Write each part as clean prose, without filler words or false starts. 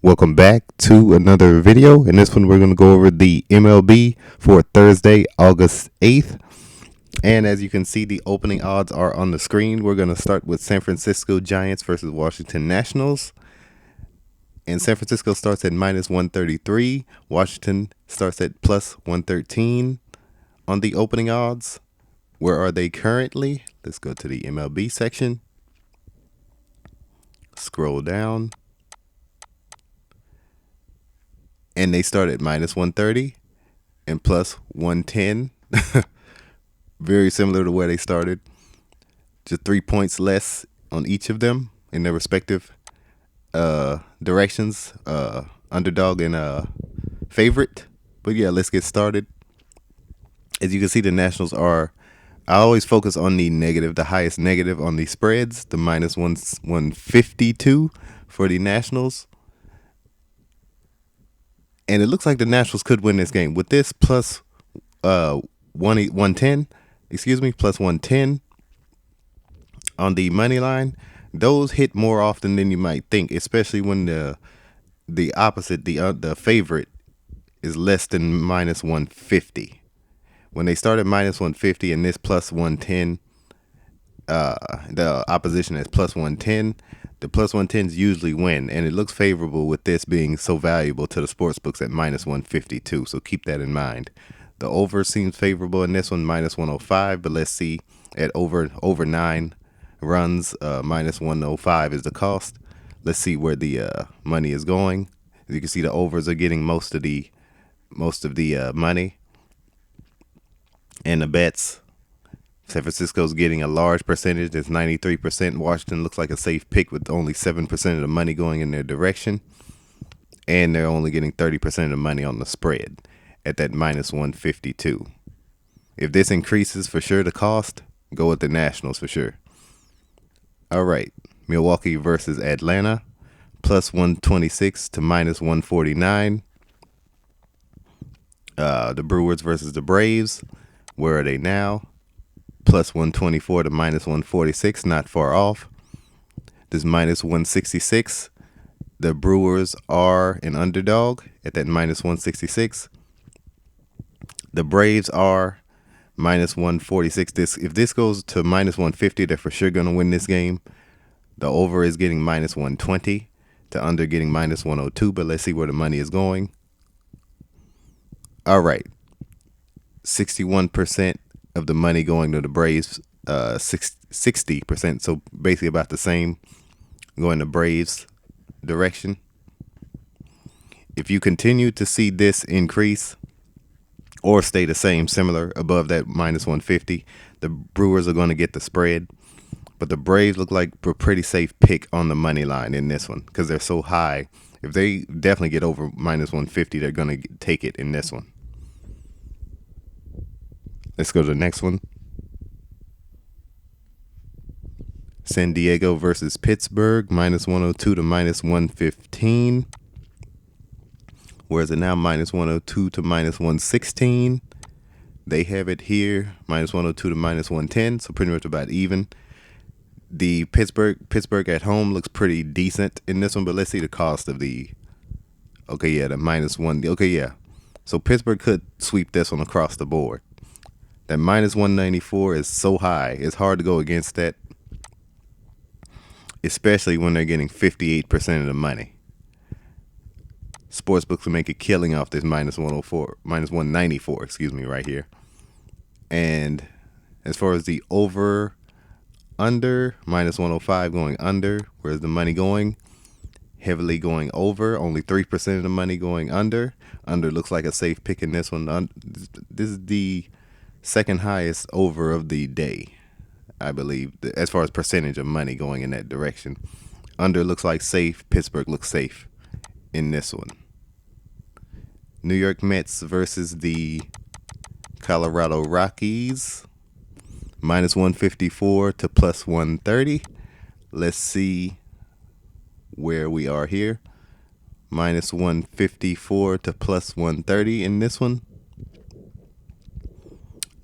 Welcome back to another video. In this one, we're going to go over the MLB for Thursday, August 8th. And as you can see, the opening odds are on the screen. We're going to start with San Francisco Giants versus Washington Nationals. And San Francisco starts at minus 133. Washington starts at plus 113 on the opening odds. Where are they currently? Let's go to the MLB section. Scroll down. And they start at minus 130 and plus 110. Very similar to where they started. Just 3 points less on each of them in their respective directions. Underdog and favorite. But yeah, let's get started. As you can see, the Nationals are, I always focus on the negative, the highest negative on the spreads, the minus 152 for the Nationals. And it looks like the Nationals could win this game. With this plus 110, plus 110 on the money line, those hit more often than you might think, especially when the opposite, the favorite, is less than minus 150. When they start at minus 150 and this plus 110, the opposition is plus 110. The plus 110s usually win, and it looks favorable with this being so valuable to the sports books at minus 152. So keep that in mind. The over seems favorable in this one, minus 105, but let's see at over 9 runs, minus 105 is the cost. Let's see where the money is going. As you can see, the overs are getting most of the money, and the bets. San Francisco's getting a large percentage. It's 93%. Washington looks like a safe pick with only 7% of the money going in their direction. And they're only getting 30% of the money on the spread at that minus 152. If this increases for sure the cost, go with the Nationals for sure. All right. Milwaukee versus Atlanta, plus 126 to minus 149. The Brewers versus the Braves. Where are they now? Plus 124 to minus 146, not far off. This minus 166. The Brewers are an underdog at that minus 166. The Braves are minus 146. If this goes to minus 150, they're for sure going to win this game. The over is getting minus 120. The under getting minus 102, but let's see where the money is going. All right. 61% of the money going to the Braves, 60%, so basically about the same, going the Braves direction. If you continue to see this increase or stay the same, similar above that minus 150, the Brewers are going to get the spread. But the Braves look like a pretty safe pick on the money line in this one because they're so high. If they definitely get over minus 150, they're going to take it in this one. Let's go to the next one. San Diego versus Pittsburgh, minus 102 to minus 115. Where is it now? Minus 102 to minus 116. They have it here, minus 102 to minus 110, so pretty much about even. The Pittsburgh at home looks pretty decent in this one, but let's see the cost of the. Okay, yeah, the minus one. Okay, yeah. So Pittsburgh could sweep this one across the board. That minus 194 is so high. It's hard to go against that, especially when they're getting 58% of the money. Sportsbooks will make a killing off this minus 194, right here. And as far as the over, under, minus 105 going under. Where's the money going? Heavily going over. Only 3% of the money going under. Under looks like a safe pick in this one. This is the second highest over of the day, I believe, as far as percentage of money going in that direction. Under looks like safe. Pittsburgh looks safe in this one. New York Mets versus the Colorado Rockies, minus 154 to plus 130. Let's see where we are here. Minus 154 to plus 130 in this one.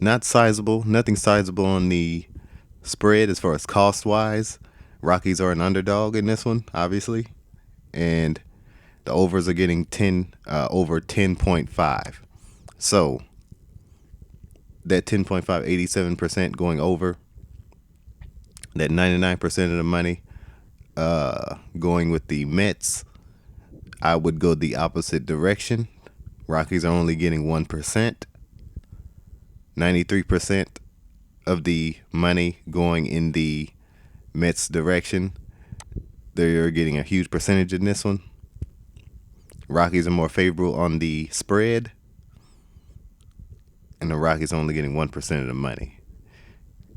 Not sizable, nothing sizable on the spread as far as cost wise. Rockies are an underdog in this one, obviously. And The overs are getting 10 over 10.5. So that 10.5, 87% going over. That 99% of the money going with the Mets. I would go the opposite direction. Rockies are only getting 1%. 93% of the money going in the Mets direction. They're getting a huge percentage in this one. Rockies are more favorable on the spread, and the Rockies are only getting 1% of the money.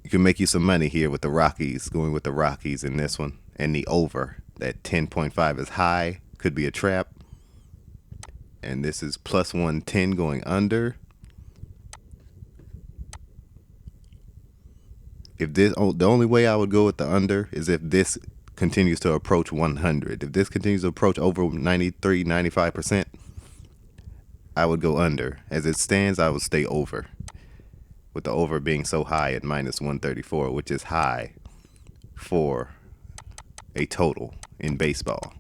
You can make you some money here with the Rockies, going with the Rockies in this one, and the over. That 10.5 is high, could be a trap. And this is plus 110 going under. If this, the only way I would go with the under is if this continues to approach 100. If this continues to approach over 93, 95%, I would go under. As it stands, I would stay over, with the over being so high at minus 134, which is high for a total in baseball.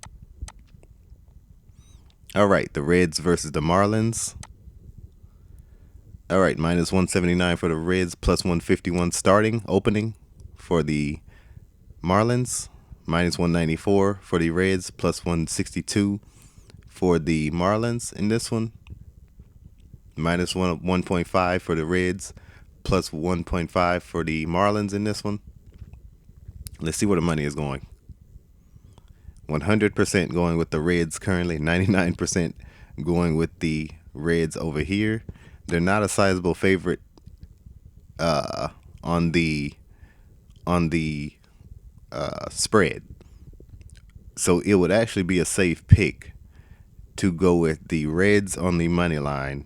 All right, the Reds versus the Marlins. All right, minus 179 for the Reds, plus 151 starting, opening for the Marlins. Minus 194 for the Reds, plus 162 for the Marlins in this one. Minus 1.5 for the Reds, plus 1.5 for the Marlins in this one. Let's see where the money is going. 100% going with the Reds currently, 99% going with the Reds over here. They're not a sizable favorite on the spread, so it would actually be a safe pick to go with the Reds on the money line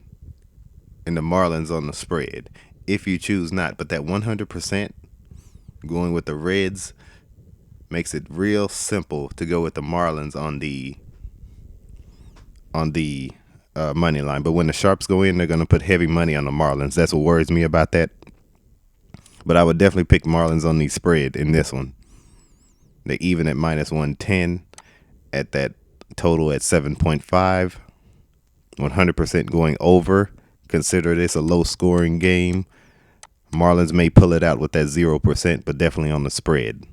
and the Marlins on the spread, if you choose not. But that 100% going with the Reds makes it real simple to go with the Marlins on the money line. But when the sharps go in, they're going to put heavy money on the Marlins. That's what worries me about that. But I would definitely pick Marlins on the spread in this one. They even at minus 110 at that total at 7.5. 100% going over. Consider this a low scoring game. Marlins may pull it out with that 0%, but definitely on the spread.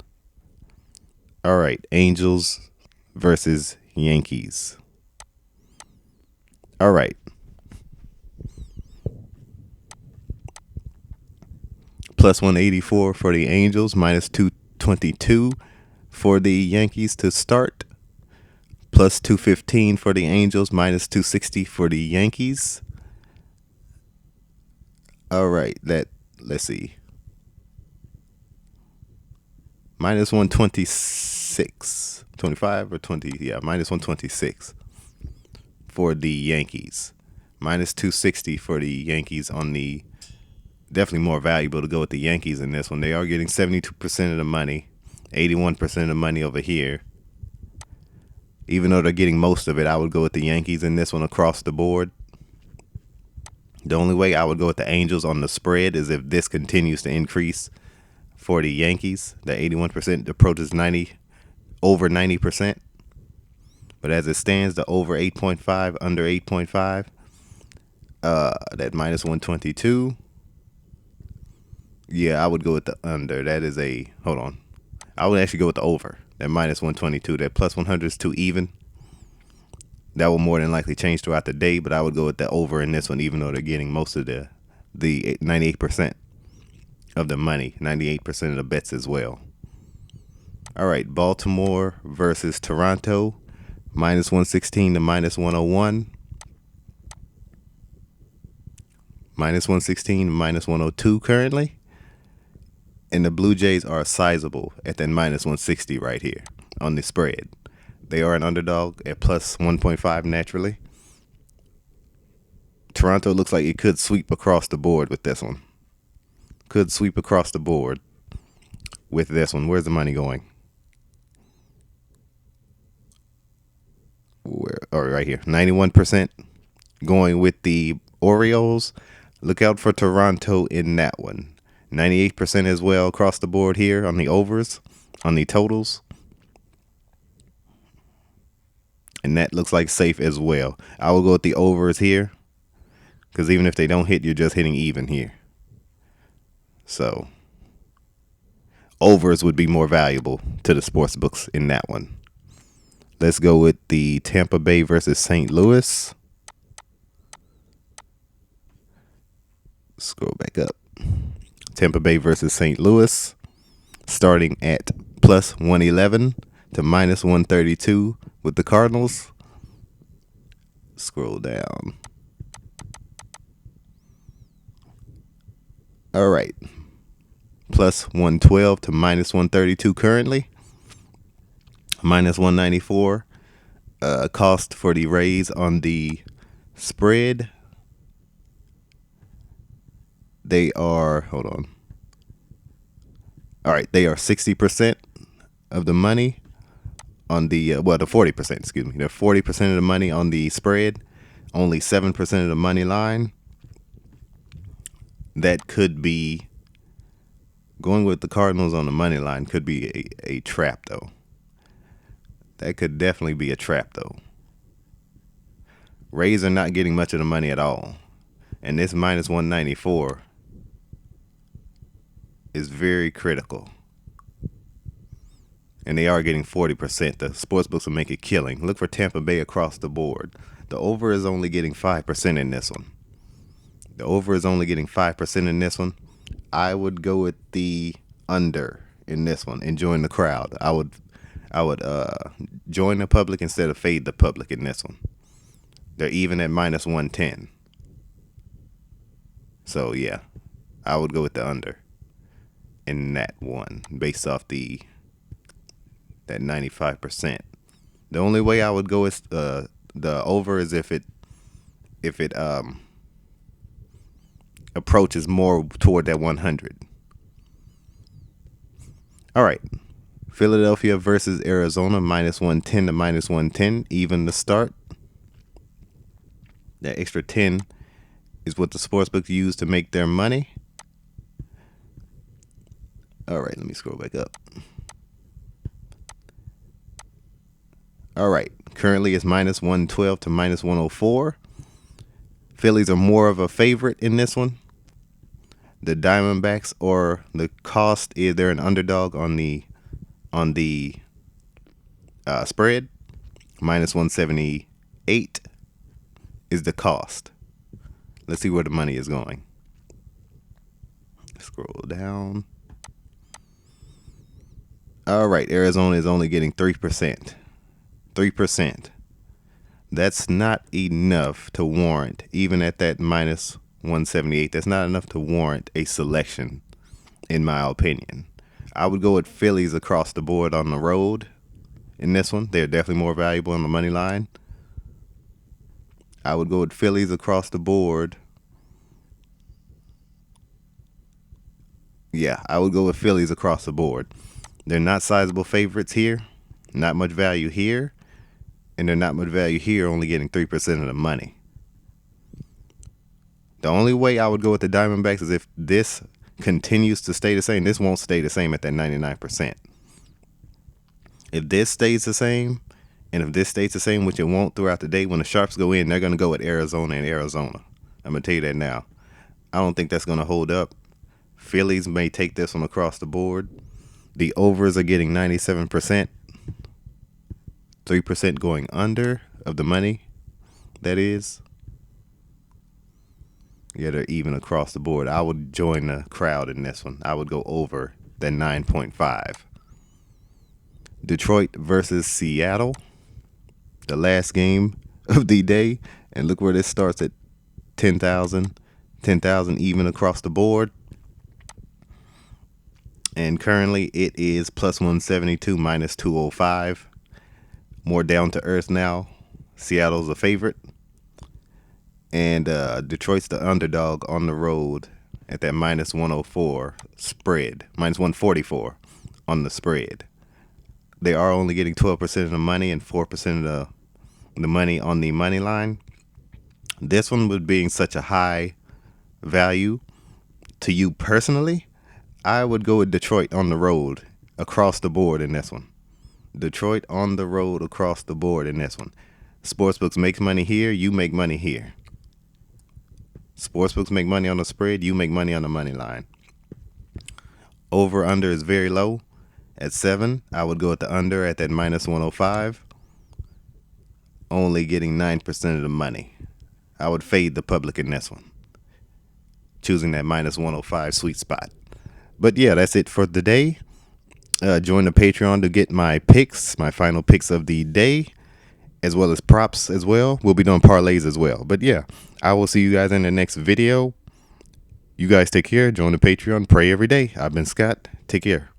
All right, Angels versus Yankees. All right. Plus 184 for the Angels, minus 222 for the Yankees to start. Plus 215 for the Angels, minus 260 for the Yankees. All right, let's see. Minus 126, 25 or 20, yeah, minus 126 for the Yankees. Minus 260 for the Yankees on the, definitely more valuable to go with the Yankees in this one. They are getting 72% of the money, 81% of the money over here. Even though they're getting most of it, I would go with the Yankees in this one across the board. The only way I would go with the Angels on the spread is if this continues to increase for the Yankees. The 81% approaches 90, over 90%. But as it stands, the over 8.5, under 8.5, that minus 122. Yeah, I would go with the under. That is a, hold on. I would actually go with the over. That minus 122. That plus 100 is too even. That will more than likely change throughout the day, but I would go with the over in this one, even though they're getting most of the 98% of the money, 98% of the bets as well. All right, Baltimore versus Toronto, minus 116 to minus 101. Minus 116 to minus 102 currently. And the Blue Jays are sizable at that minus 160 right here on the spread. They are an underdog at plus 1.5 naturally. Toronto looks like it could sweep across the board with this one. Could sweep across the board with this one. Where's the money going? Right here. 91% going with the Orioles. Look out for Toronto in that one. 98% as well across the board here on the overs, on the totals. And that looks like safe as well. I will go with the overs here, because even if they don't hit, you're just hitting even here. So overs would be more valuable to the sports books in that one. Let's go with the Tampa Bay versus St. Louis. Scroll back up. Tampa Bay versus St. Louis, starting at plus 111 to minus 132 with the Cardinals. Scroll down. All right. Plus 112 to minus 132 currently. Minus 194. Cost for the Rays on the spread. They are, hold on. All right, they are 60% of the money on the, the 40%, excuse me. They're 40% of the money on the spread, only 7% of the money line. That could be, going with the Cardinals on the money line could be a trap, though. That could definitely be a trap, though. Rays are not getting much of the money at all. And this minus 194 is very critical. And they are getting 40%. The sportsbooks will make it killing. Look for Tampa Bay across the board. The over is only getting 5% in this one. The over is only getting 5% in this one. I would go with the under in this one and join the crowd. I would join the public instead of fade the public in this one. They're even at minus 110. So yeah, I would go with the under in that one based off that 95%. The only way I would go is the over is if it approaches more toward that 100. All right. Philadelphia versus Arizona, minus 110 to minus 110, even to start. That extra 10 is what the sportsbooks use to make their money. All right, let me scroll back up. All right, currently it's minus 112 to minus 104. Phillies are more of a favorite in this one. The Diamondbacks, or the cost is they're an underdog on the spread. Minus 178 is the cost. Let's see where the money is going. Scroll down. All right, Arizona is only getting 3%. 3%. That's not enough to warrant, even at that minus 178. That's not enough to warrant a selection, in my opinion. I would go with Phillies across the board on the road in this one. They're definitely more valuable on the money line. I would go with Phillies across the board. Yeah, I would go with Phillies across the board. They're not sizable favorites here. Not much value here. And they're not much value here, only getting 3% of the money. The only way I would go with the Diamondbacks is if this continues to stay the same. This won't stay the same at that 99%. If this stays the same, and if this stays the same, which it won't throughout the day, when the sharps go in, they're going to go with Arizona and Arizona. I'm going to tell you that now. I don't think that's going to hold up. Phillies may take this one across the board. The overs are getting 97%. 3% going under of the money, that is. Yeah, they're even across the board. I would join the crowd in this one. I would go over that 9.5. Detroit versus Seattle, the last game of the day. And look where this starts at 10,000. 10,000 even across the board. And currently it is plus 172, minus 205. More down to earth now. Seattle's a favorite. And Detroit's the underdog on the road at that minus 104 spread. Minus 144 on the spread. They are only getting 12% of the money and 4% of the money on the money line. This one, with being such a high value to you personally, I would go with Detroit on the road across the board in this one. Detroit on the road across the board in this one. Sportsbooks makes money here, you make money here. Sportsbooks make money on the spread, you make money on the money line. Over under is very low at 7. I would go with the under at that minus 105. Only getting 9% of the money. I would fade the public in this one, choosing that minus 105 sweet spot. But yeah, that's it for the day. Join the Patreon to get my picks, my final picks of the day, as well as props as well. We'll be doing parlays as well. But yeah, I will see you guys in the next video. You guys take care. Join the Patreon. Pray every day. I've been Scott. Take care.